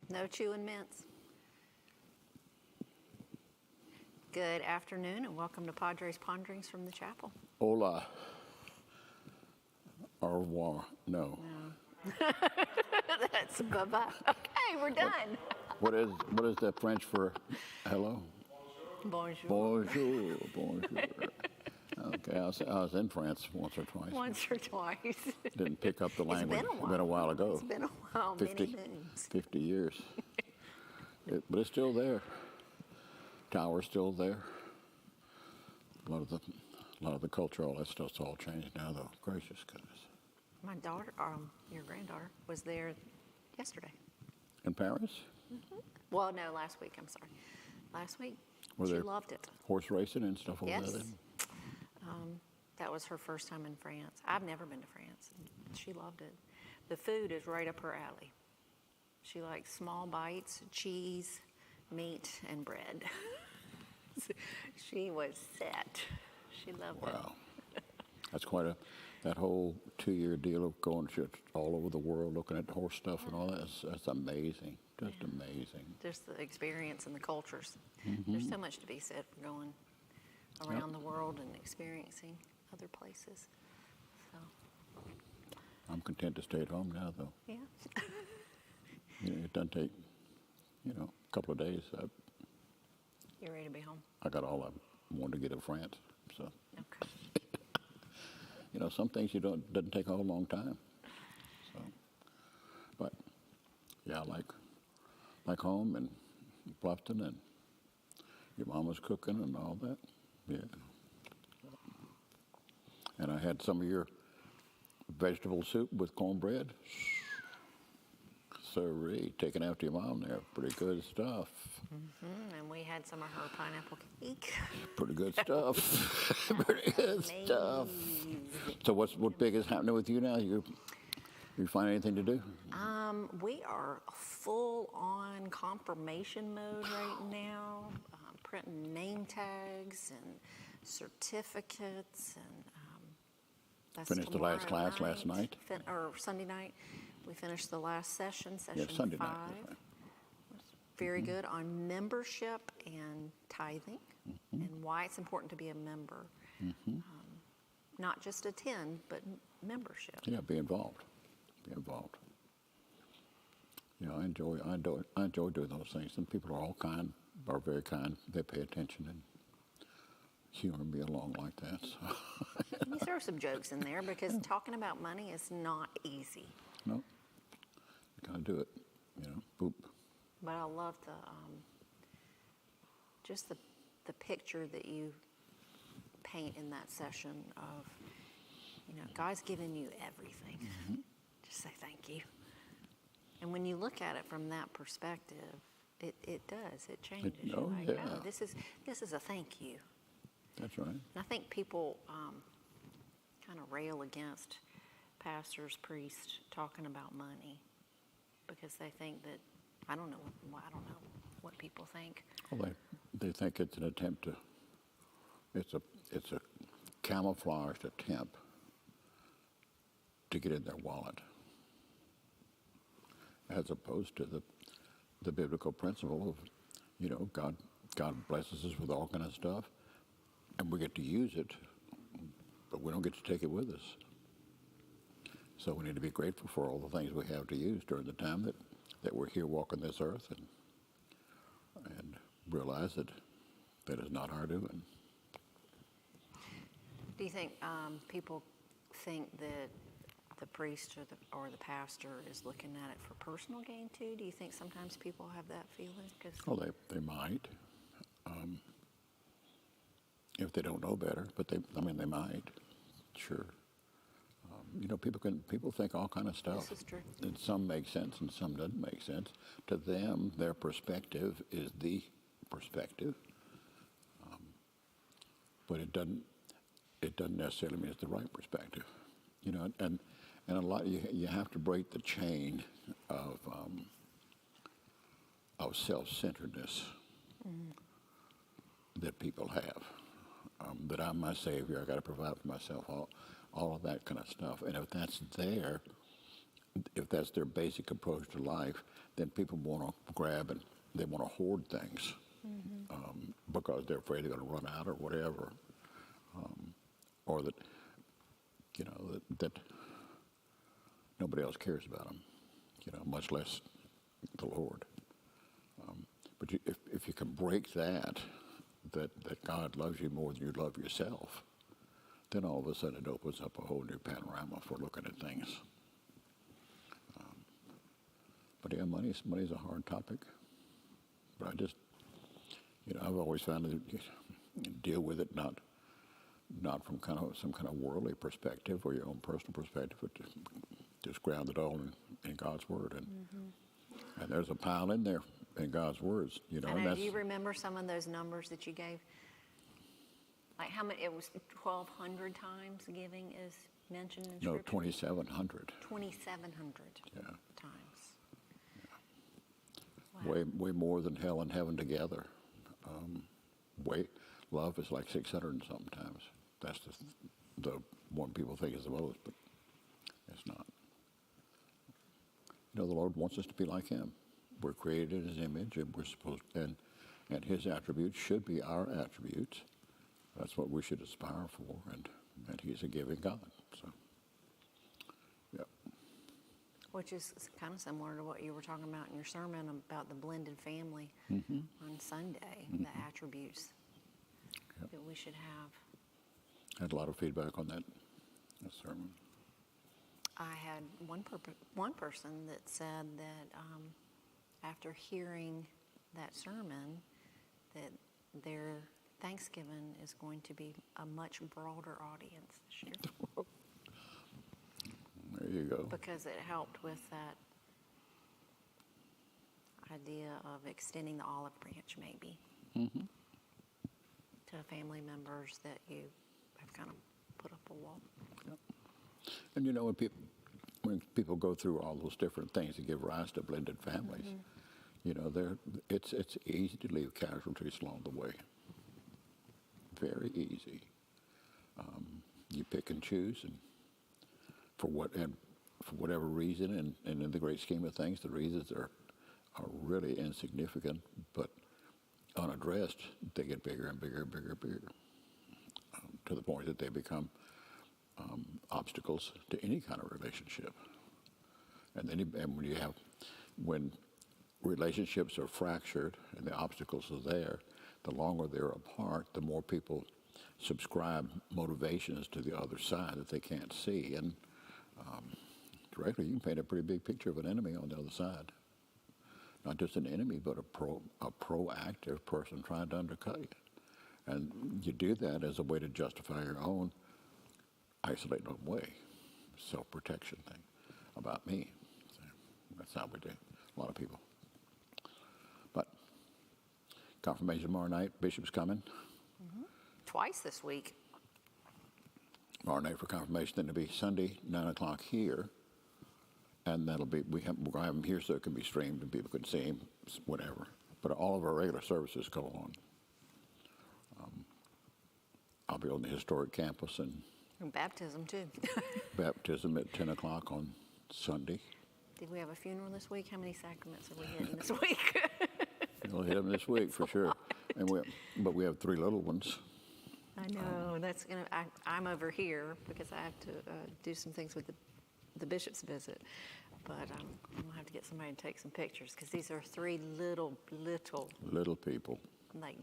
No chewing mints. Good afternoon and welcome to Padre's Ponderings from the chapel. Hola. Au revoir. No. That's bye-bye. Okay, we're done. What is the French for hello? Bonjour. Bonjour. Bonjour. Okay, I was in France once or twice. Once or twice. Didn't pick up the language. It's been a while. It's been a while ago. It's been a while, 50, many moons. 50 years. But it's still there. Tower's still there. A lot of the culture, all that stuff's all changed now, though. Gracious goodness. My daughter, your granddaughter, was there yesterday. In Paris? Mm-hmm. Well, no, last week, I'm sorry. Last week, Were she there loved it. horse racing and stuff like Yes. that? That was her first time in France. I've never been to France. She loved it. The food is right up her alley. She likes small bites, cheese, meat, and bread. She was set. She loved it. Wow. That's that whole 2-year deal of going all over the world looking at horse stuff and all that, that's amazing. Just amazing. Just the experience and the cultures. There's so much to be said for going around the world and experiencing other places. So, I'm content to stay at home now, though. yeah. It doesn't take, a couple of days. You're ready to be home? I got all I wanted to get in France. So, Okay. some things doesn't take a whole long time. So, but yeah, like home and Bluffton and your mama's cooking and all that. Yeah. And I had some of your vegetable soup with cornbread. Sirree, taking after your mom there. Pretty good stuff. And we had some of her pineapple cake. Pretty good stuff. Pretty good stuff. So what big is happening with you now? You find anything to do? We are full on confirmation mode right now, printing name tags and certificates, and that's Finished the last tomorrow class last night? Or Sunday night. We finished the last session Sunday 5. night. That's right. Very good on membership and tithing, and why it's important to be a member. Not just attend, but membership. Yeah, be involved. Be involved. Yeah, I enjoy doing those things. And people are very kind. They pay attention and humor me along like that. So. You throw some jokes in there because talking about money is not easy. No, you gotta do it. Boop. But I love just the picture that you paint in that session of, God's given you everything. Just say thank you. And when you look at it from that perspective, it does. It changes. You're like, oh, this is a thank you. That's right. And I think people kind of rail against pastors, priests talking about money because they think that I don't know what people think. Well, they think it's an attempt to. It's a camouflaged attempt to get in their wallet, as opposed to the biblical principle of, God blesses us with all kind of stuff, and we get to use it, but we don't get to take it with us. So we need to be grateful for all the things we have to use during the time that we're here walking this earth, and realize that is not our doing. Do you think people think that the priest or the pastor is looking at it for personal gain too? Do you think sometimes people have that feeling? Well, they might, if they don't know better. But they might, sure. People think all kind of stuff. This is true. And some make sense and some doesn't make sense. To them, their perspective is the perspective. But it doesn't necessarily mean it's the right perspective. And a lot you have to break the chain of self-centeredness that people have. That I'm my savior, I got to provide for myself, all of that kind of stuff. And if that's there, if that's their basic approach to life, then people want to grab and they want to hoard things because they're afraid they're going to run out or whatever, or that that nobody else cares about them, much less the Lord. But if you can break that God loves you more than you love yourself, then all of a sudden it opens up a whole new panorama for looking at things. But yeah, money's a hard topic. But I just, I've always found that you deal with it not from some kind of worldly perspective or your own personal perspective, but just ground it all in God's Word. And there's a pile in there in God's words, I know. Do you remember some of those numbers that you gave? Like how many? It was 1,200 times giving is mentioned in Scripture. No, 2,700. 2,700 Yeah. times. Yeah. Wow. Way more than hell and heaven together. Love is like 600 and something times. That's the one people think is the most, but it's not. The Lord wants us to be like Him. We're created in His image, and we're supposed, and His attributes should be our attributes. That's what we should aspire for, and He's a giving God. So, yeah. Which is kind of similar to what you were talking about in your sermon about the blended family on Sunday, the attributes that we should have. I had a lot of feedback on that sermon. I had one person that said that after hearing that sermon, that their Thanksgiving is going to be a much broader audience this year. There you go. Because it helped with that idea of extending the olive branch, maybe, to family members that you have kind of put up a wall. Yep. And when people go through all those different things that give rise to blended families, it's easy to leave casualties along the way. Very easy. You pick and choose, and for whatever reason, and in the great scheme of things, the reasons are really insignificant, but unaddressed, they get bigger and bigger and bigger and bigger, to the point that they become obstacles to any kind of relationship. And then when relationships are fractured and the obstacles are there, the longer they're apart, the more people subscribe motivations to the other side that they can't see. And directly, you can paint a pretty big picture of an enemy on the other side. Not just an enemy, but a proactive person trying to undercut you. And you do that as a way to justify your own isolating way, self-protection thing about me. So that's how we do. A lot of people. But confirmation tomorrow night. Bishop's coming. Twice this week. Tomorrow night for confirmation. Then it'll be Sunday, 9 o'clock here. And that'll be, we're going to have him here so it can be streamed and people can see him, whatever. But all of our regular services go on. I'll be on the historic campus and baptism too. baptism at 10 o'clock on Sunday. Did we have a funeral this week? How many sacraments are we hitting this week? We'll hit them this week for sure. But we have 3 little ones. I know. I'm over here because I have to do some things with the bishop's visit. But I'm going to have to get somebody to take some pictures because these are 3 little people. Like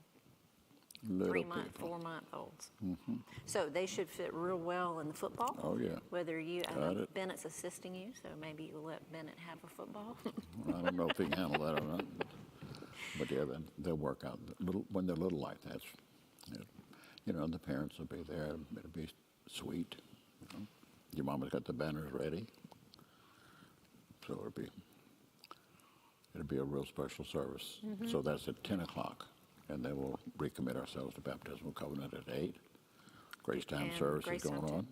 Little 3-month, 4-month-olds. So they should fit real well in the football. Oh, yeah. Whether Bennett's assisting you, so maybe you'll let Bennett have a football. I don't know if he can handle that or not. But yeah, they'll work out. When they're little like that, the parents will be there. It'll be sweet. Your mama's got the banners ready. So it'll be a real special service. So that's at 10 o'clock. And then we'll recommit ourselves to baptismal covenant at 8. Grace time service is going on.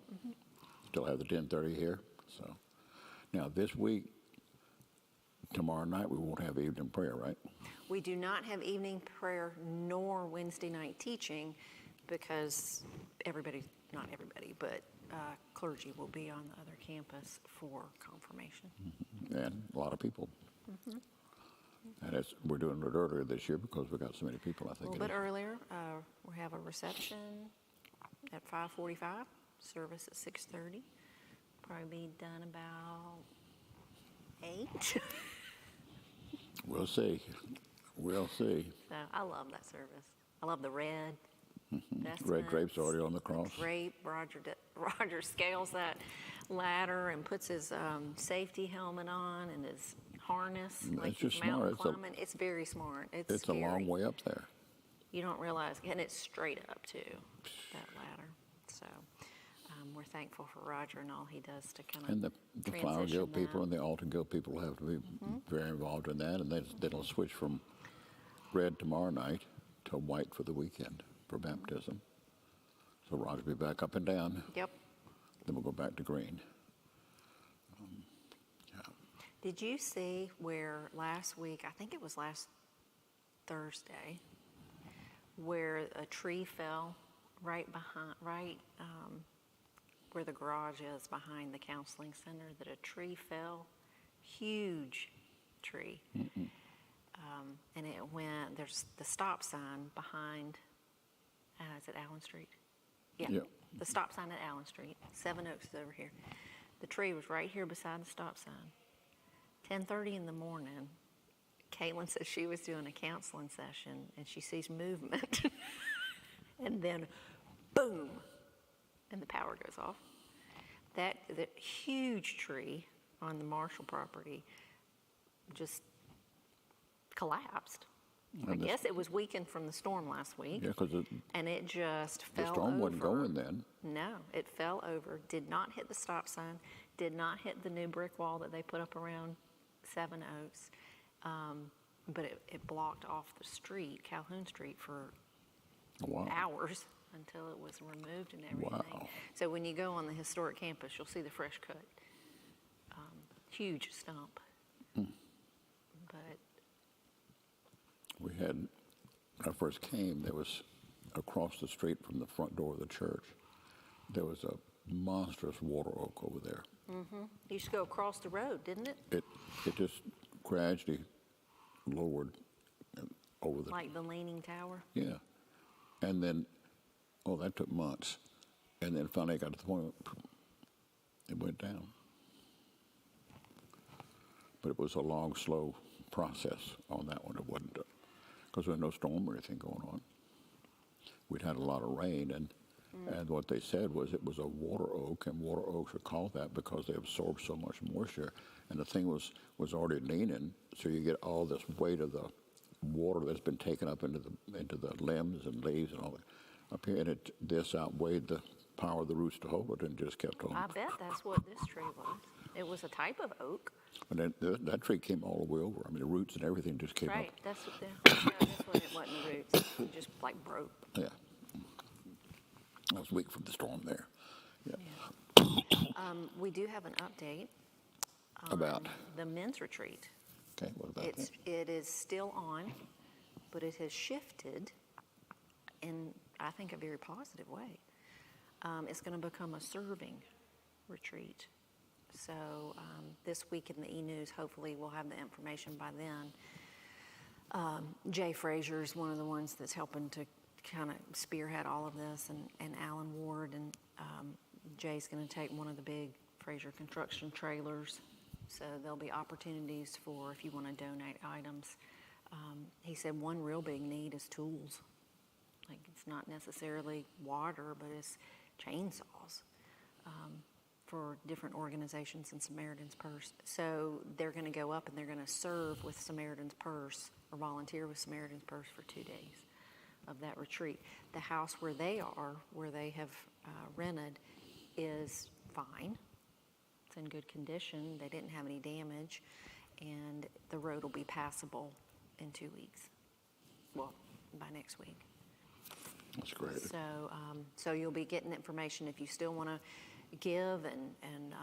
Still have the 10:30 here. So now this week, tomorrow night, we won't have evening prayer, right? We do not have evening prayer nor Wednesday night teaching because not everybody, but clergy will be on the other campus for confirmation. And a lot of people. And we're doing it earlier this year because we got so many people, I A think. little bit earlier, we have a reception at 5:45, service at 6:30. Probably be done about 8. We'll see. We'll see. So I love that service. I love the red. Red drape's already on the cross. Drape. Roger scales that ladder and puts his safety helmet on and his harness. It's just mountain smart. climbing. It's very smart. It's a long way up there. You don't realize, and it's straight up too, that ladder. So we're thankful for Roger and all he does to kind of And the Flower Guild people and the Altar Guild people have to be very involved in that, and they'll switch from red tomorrow night to white for the weekend for baptism. So Roger will be back up and down. Yep. Then we'll go back to green. Did you see where last week, I think it was last Thursday, where a tree fell right where the garage is behind the counseling center, that a tree fell, huge tree. And it went, there's the stop sign behind, is it Allen Street? Yeah, Yep. The stop sign at Allen Street. 7 Oaks is over here. The tree was right here beside the stop sign. 10:30 in the morning, Caitlin says she was doing a counseling session and she sees movement. And then, boom, and the power goes off. That huge tree on the Marshall property just collapsed. I guess it was weakened from the storm last week. Yeah, because and it just fell the storm over. wasn't going then. No, it fell over, did not hit the stop sign, did not hit the new brick wall that they put up around 7 Oaks, but it blocked off the street, Calhoun Street, for hours until it was removed and everything. Wow. So when you go on the historic campus, you'll see the fresh cut. Huge stump. But We had, when I first came, there was across the street from the front door of the church, there was a monstrous water oak over there. it used to go across the road, didn't it? It just gradually lowered over the... Like the Leaning Tower? Yeah. And then, that took months. And then finally got to the point it went down. But it was a long, slow process on that one. It wasn't, because there was no storm or anything going on. We'd had a lot of rain, and what they said was it was a water oak, and water oaks are called that because they absorb so much moisture. And the thing was already leaning, so you get all this weight of the water that's been taken up into the limbs and leaves and all that up here, and this outweighed the power of the roots to hold it and just kept on. I bet that's what this tree was. It was a type of oak. And then that tree came all the way over. I mean, the roots and everything just came Right, up. that's what it wasn't the roots. It just like broke. Yeah. I was weak from the storm there. Yeah. We do have an update on About? the men's retreat. Okay, what about that? It is still on, but it has shifted in, I think, a very positive way. It's going to become a serving retreat. So this week in the e-news, hopefully we'll have the information by then. Jay Frazier is one of the ones that's helping to kind of spearhead all of this, and Alan Ward, and Jay's going to take one of the big Frazier construction trailers. So there'll be opportunities for if you want to donate items. He said one real big need is tools. Like, it's not necessarily water, but it's chainsaws for different organizations in Samaritan's Purse. So they're going to go up and they're going to serve with Samaritan's Purse or volunteer with Samaritan's Purse for 2 days of that retreat. The house where they have rented, is fine. It's in good condition. They didn't have any damage, and the road will be passable in 2 weeks. Well, by next week. That's great. So you'll be getting information if you still want to give and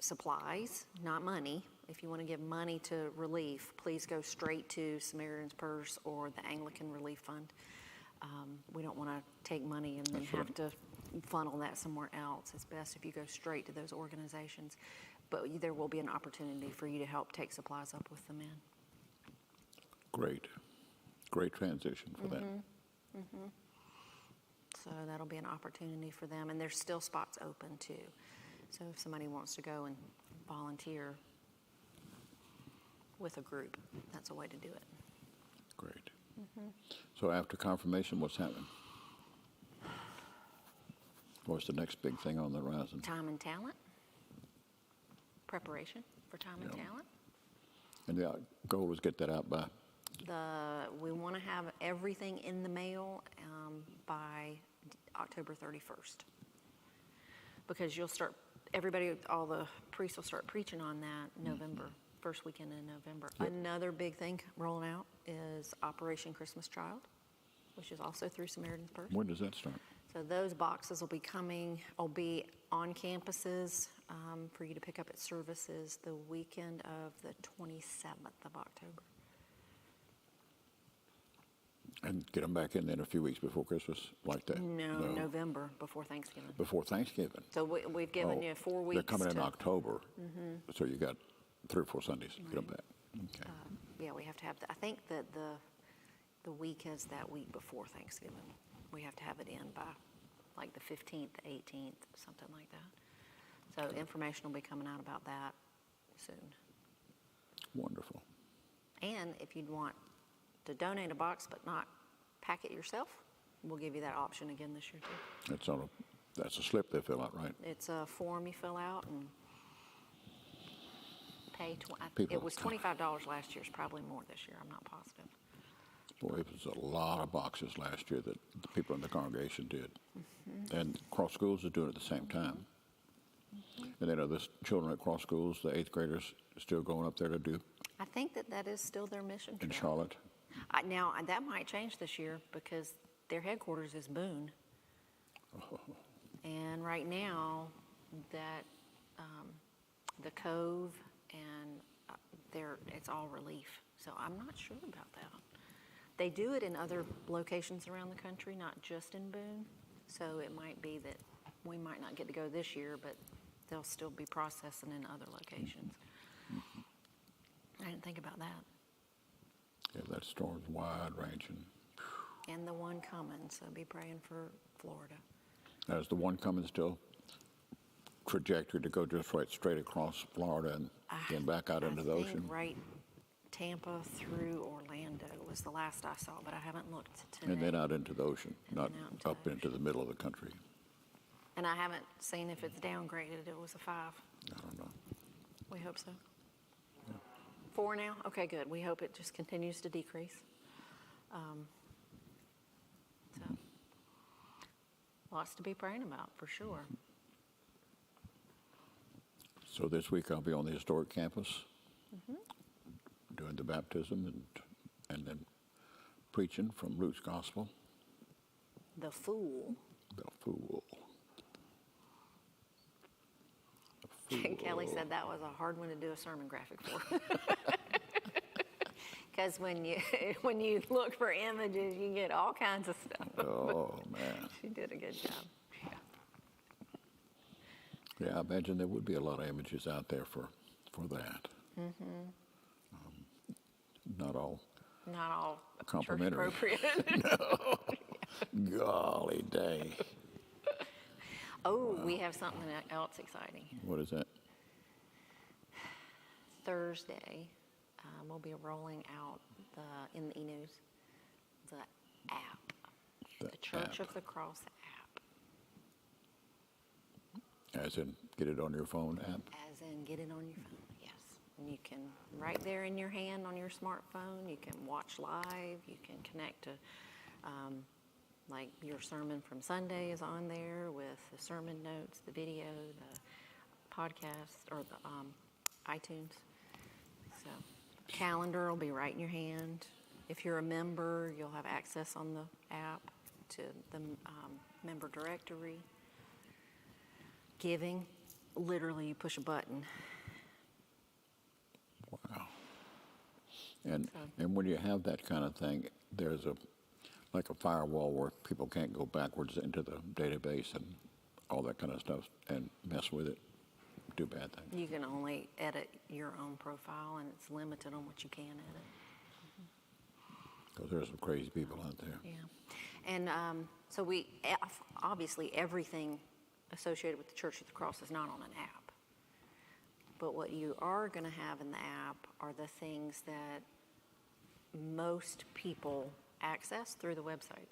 supplies, not money. If you want to give money to relief, please go straight to Samaritan's Purse or the Anglican Relief Fund. We don't want to take money and then That's have right. to funnel that somewhere else. It's best if you go straight to those organizations. But there will be an opportunity for you to help take supplies up with the men. Great. Great transition for that. So that'll be an opportunity for them. And there's still spots open too. So if somebody wants to go and volunteer with a group, that's a way to do it. Great. So after confirmation, what's happening? What's the next big thing on the horizon? Time and talent. Preparation for time and Yeah. talent. And the goal is get that out by, We want to have everything in the mail by October 31st. Because all the priests will start preaching on that November, first weekend in November. Yep. Another big thing rolling out is Operation Christmas Child, which is also through Samaritan's Purse. when does that start? So those boxes will be on campuses for you to pick up at services the weekend of the 27th of October. And get them back in then a few weeks before Christmas, like that? No, November, before Thanksgiving. Before Thanksgiving? So we've given you 4 weeks. They're coming in to- October, so you got 3 or 4 Sundays to get them back. Okay. Yeah, we have to have, I think that the week is that week before Thanksgiving. We have to have it in by like the 15th, 18th, something like that. So information will be coming out about that soon. Wonderful. And if you'd want to donate a box but not pack it yourself, we'll give you that option again this year too. That's a slip they fill out, right? It's a form you fill out and pay. People- It was $25 last year. It's probably more this year. I'm not positive. Boy, it was a lot of boxes last year that the people in the congregation did. And Cross Schools is doing it at the same time. And then are the children at Cross Schools, the 8th graders, still going up there to do I think that is still their mission in trip. Charlotte? Now, that might change this year because their headquarters is Boone. And right now, that the Cove and it's all Relief. So I'm not sure about that. They do it in other locations around the country, not just in Boone. So it might be that we might not get to go this year, but they'll still be processing in other locations. I didn't think about that. Yeah, that storm's wide ranging. And the one coming, so be praying for Florida. Now, is the one coming still trajectory to go just right straight across Florida and then back out into the I ocean? think right Tampa through Orlando was the last I saw, but I haven't looked today. And then out into the ocean, And not then out into up the into the middle of the country. And I haven't seen if it's downgraded. It was a 5. I don't know. We hope so. 4 now? Okay, good. We hope it just continues to decrease. So, lots to be praying about, for sure. So this week I'll be on the historic campus doing the baptism and then preaching from Luke's Gospel. The Fool. The fool. Kelly said that was a hard one to do a sermon graphic for. Because when you look for images, you get all kinds of stuff. Oh, man. She did a good job. Yeah, I imagine there would be a lot of images out there for that. Not all Not all church complimentary. appropriate. Golly day. Oh, we have something else exciting. What is that? Thursday, we'll be rolling out in the e-news the app, the Church app. of the Cross app, As in, get it on your phone app? as in get it on your phone. Yes, and you can right there in your hand on your smartphone. You can watch live. You can connect to. Like your sermon from Sunday is on there with the sermon notes, the video, the podcast, or the iTunes. So calendar will be right in your hand. If you're a member, you'll have access on the app to the member directory. Giving, literally you push a button. Wow. And when you have that kind of thing, there's like a firewall where people can't go backwards into the database and all that kind of stuff and mess with it, do bad things. You can only edit your own profile, and it's limited on what you can edit. Because there's some crazy people out there. Yeah. And so obviously everything associated with the Church of the Cross is not on an app. But what you are going to have in the app are the things that most people access through the website.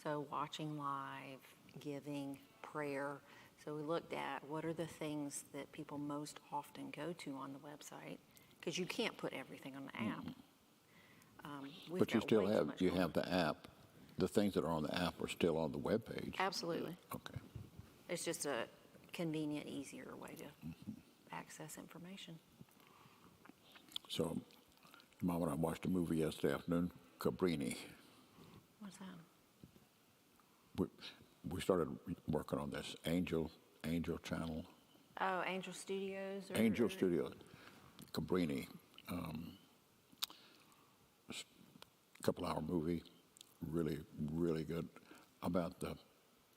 So watching live, giving, prayer. So we looked at what are the things that people most often go to on the website, because you can't put everything on the app. But you still have the app. The things that are on the app are still on the web page. Absolutely. Okay. It's just a convenient, easier way to access information. So, Mom and I watched a movie yesterday afternoon, Cabrini. What's that? We started working on this Angel Channel. Oh, Angel Studios? Angel Studios. Cabrini. Couple-hour movie, really, really good, about the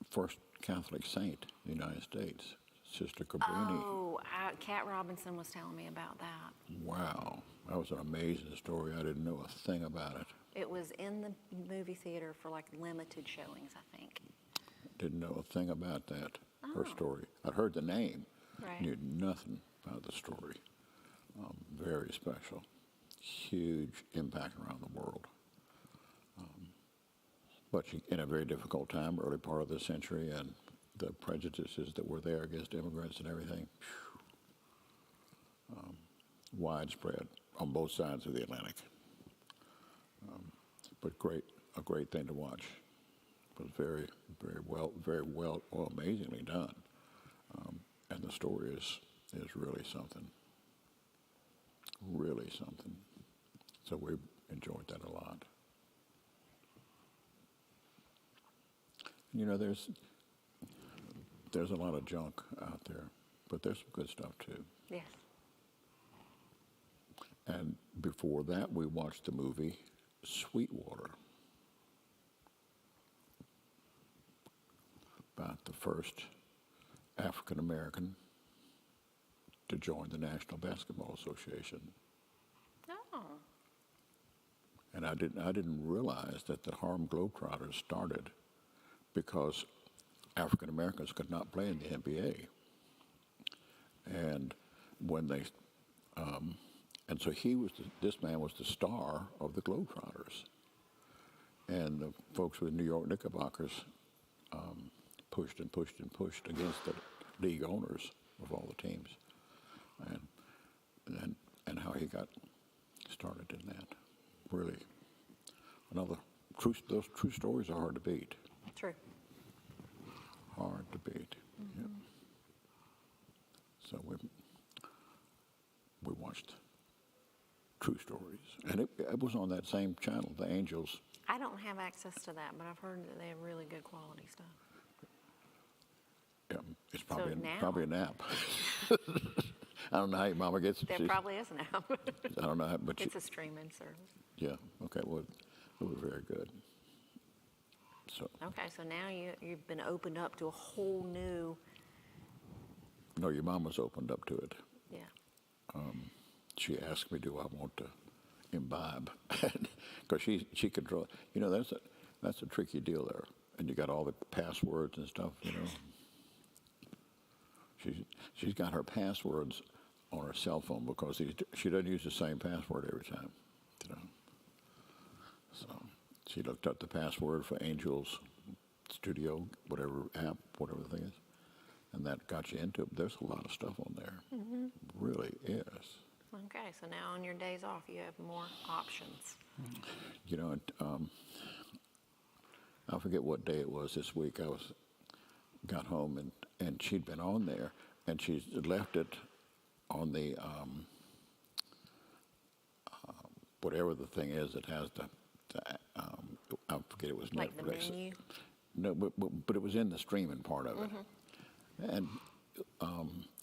first Catholic saint in the United States, Sister Cabrini. Oh, Kat Robinson was telling me about that. Wow, that was an amazing story. I didn't know a thing about it. It was in the movie theater for like limited showings, I think. Didn't know a thing about that, her Oh. story. I'd heard the name, Right. knew nothing about the story. Very special, huge impact around the world. But in a very difficult time, early part of the century, and the prejudices that were there against immigrants and everything, widespread on both sides of the Atlantic. But a great thing to watch. It was very, very well, amazingly done. And the story is really something. Really something. So we enjoyed that a lot. You know, there's a lot of junk out there, but there's some good stuff too. Yes. And before that, we watched the movie Sweetwater, about the first African American to join the National Basketball Association. Oh. And I didn't realize that the Harlem Globetrotters started because African Americans could not play in the NBA. And when they, and so this man was the star of the Globetrotters. And the folks with New York Knickerbockers pushed and pushed and pushed against the league owners of all the teams. And how he got started in that. Really, those true stories are hard to beat. True. Hard to beat. Mm-hmm. Yeah. So we watched True Stories, and it was on that same channel, the Angels. I don't have access to that, but I've heard that they have really good quality stuff. Yeah, it's probably now- probably an app. I don't know how your mama gets it. There probably is an app. I don't know how, but It's a streaming service. yeah. Okay. Well, it was very good. So. Okay, so now you've been opened up to a whole new. No, your mom was opened up to it. Yeah. She asked me, "Do I want to imbibe?" Because she could draw. You know, that's a tricky deal there, and you got all the passwords and stuff. You know, she's got her passwords on her cell phone because she doesn't use the same password every time. You know, so she looked up the password for Angels Studio, whatever app, whatever the thing is, and that got you into it. There's a lot of stuff on there. Mm-hmm. Really is. Okay, so now on your days off, you have more options. You know, I forget what day it was this week. Got home and she'd been on there, and she left it on the whatever the thing is that has the I forget, it was Like the Netflix. menu? No, but it was in the streaming part of it, Mm-hmm. and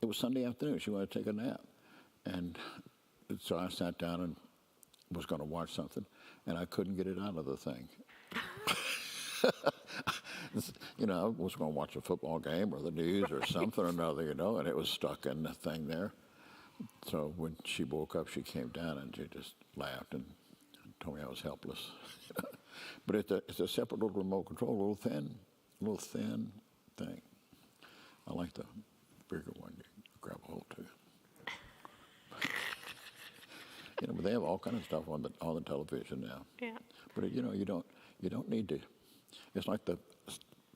it was Sunday afternoon. She wanted to take a nap, and so I sat down and was going to watch something, and I couldn't get it out of the thing. You know, I was going to watch a football game or the news or something or another, you know, and it was stuck in the thing there. So when she woke up, she came down and she just laughed and told me I was helpless. But it's a separate little remote control, little thin thing. I like the bigger one you grab a hold to. You know, but they have all kind of stuff on the television now. Yeah. But you know, you don't need to. It's like the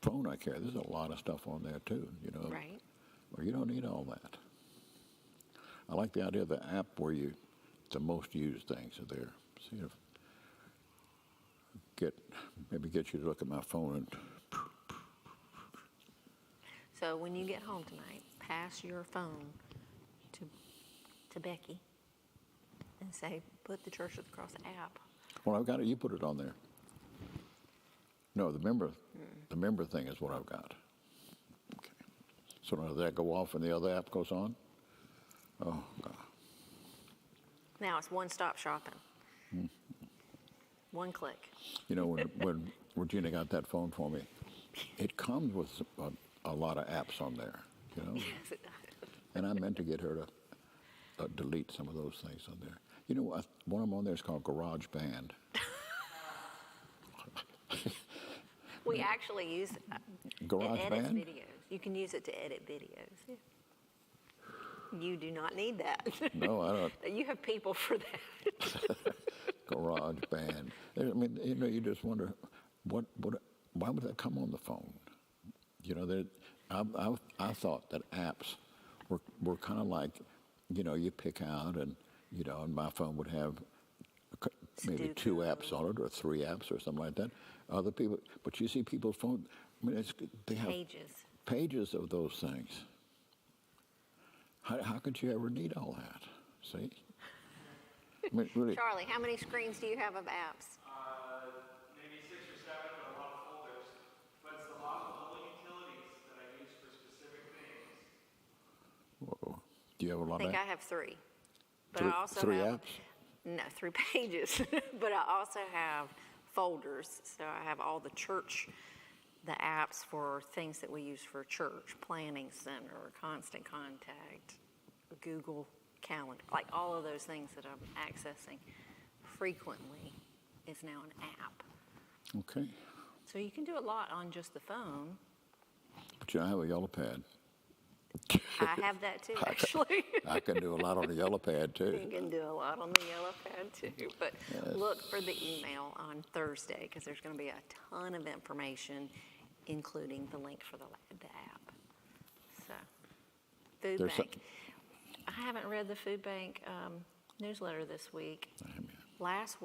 phone I carry. There's a lot of stuff on there too. You know. Right. Well, you don't need all that. I like the idea of the app where the most used things are there. See if maybe get you to look at my phone and. So when you get home tonight, pass your phone to Becky and say, put the Church of the Cross app. Well, I've got it. You put it on there. No, the member thing is what I've got. Okay. So now does that go off and the other app goes on? Oh, God. Now it's one-stop shopping. One click. You know, when Regina got that phone for me, it comes with a lot of apps on there, you know? Yes, it does. And I meant to get her to delete some of those things on there. You know, one of them on there is called Garage Band. We actually use Garage it edits Band? videos. You can use it to edit videos. Yeah. You do not need that. No, I don't. You have people for that. Garage Band. I mean, you know, you just wonder, why would that come on the phone? You know, I thought that apps were kind of like, you know, you pick out and, you know, and my phone would have maybe 2 apps on it or 3 apps or something like that. Other people, but you see people's phone, I mean, they have pages of those things. How could you ever need all that? See? I mean, really. Charlie, how many screens do you have of apps? Maybe 6 or 7, but a lot of folders. But it's a lot of little utilities that I use for specific things. Whoa. Do you have a lot I think of I have 3. But three, I also three have, apps? No, 3 pages. But I also have folders. So I have all the apps for things that we use for church, Planning Center, Constant Contact, Google Calendar, like all of those things that I'm accessing frequently is now an app. Okay. So you can do a lot on just the phone. But you know, I have a yellow pad. I have that too, actually. I can do a lot on the yellow pad too. You can do a lot on the yellow pad too. But look for the email on Thursday because there's going to be a ton of information, including the link for the app. So, Food Bank. I haven't read the Food Bank newsletter this week. Last week.